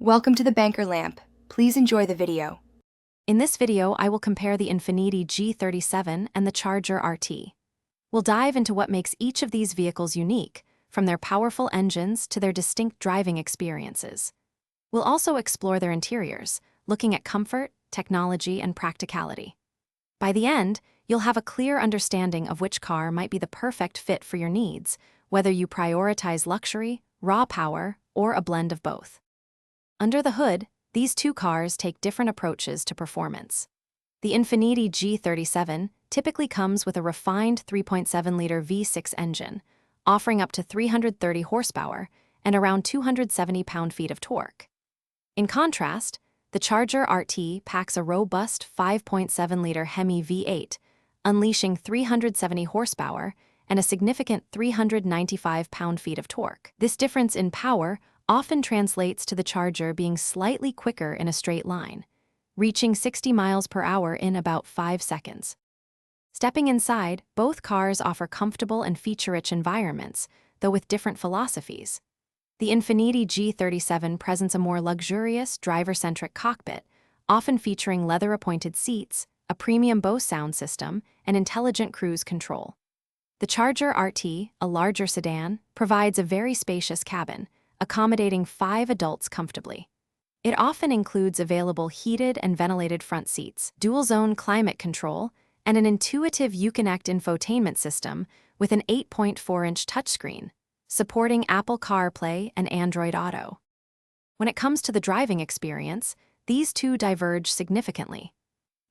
Welcome to the Banker Lamp. Please enjoy the video. In this video, I will compare the Infiniti G37 and the Charger RT. We'll dive into what makes each of these vehicles unique, from their powerful engines to their distinct driving experiences. We'll also explore their interiors, looking at comfort, technology, and practicality. By the end, you'll have a clear understanding of which car might be the perfect fit for your needs, whether you prioritize luxury, raw power, or a blend of both. Under the hood, these two cars take different approaches to performance. The Infiniti G37 typically comes with a refined 3.7-liter V6 engine, offering up to 330 horsepower and around 270 pound-feet of torque. In contrast, the Charger RT packs a robust 5.7-liter Hemi V8, unleashing 370 horsepower and a significant 395 pound-feet of torque. This difference in power often translates to the Charger being slightly quicker in a straight line, reaching 60 miles per hour in about 5 seconds. Stepping inside, both cars offer comfortable and feature-rich environments, though with different philosophies. The Infiniti G37 presents a more luxurious, driver-centric cockpit, often featuring leather-appointed seats, a premium Bose sound system, and intelligent cruise control. The Charger RT, a larger sedan, provides a very spacious cabin, accommodating 5 adults comfortably. It often includes available heated and ventilated front seats, dual-zone climate control, and an intuitive Uconnect infotainment system with an 8.4-inch touchscreen, supporting Apple CarPlay and Android Auto. When it comes to the driving experience, these two diverge significantly.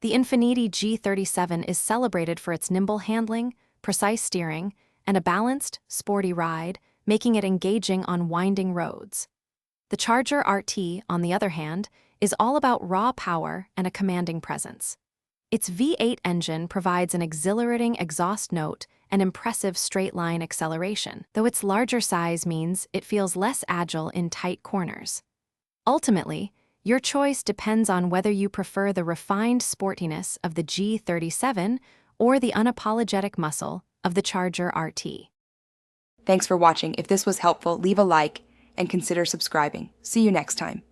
The Infiniti G37 is celebrated for its nimble handling, precise steering, and a balanced, sporty ride, making it engaging on winding roads. The Charger RT, on the other hand, is all about raw power and a commanding presence. Its V8 engine provides an exhilarating exhaust note and impressive straight-line acceleration, though its larger size means it feels less agile in tight corners. Ultimately, your choice depends on whether you prefer the refined sportiness of the G37 or the unapologetic muscle of the Charger RT. Thanks for watching. If this was helpful, leave a like and consider subscribing. See you next time.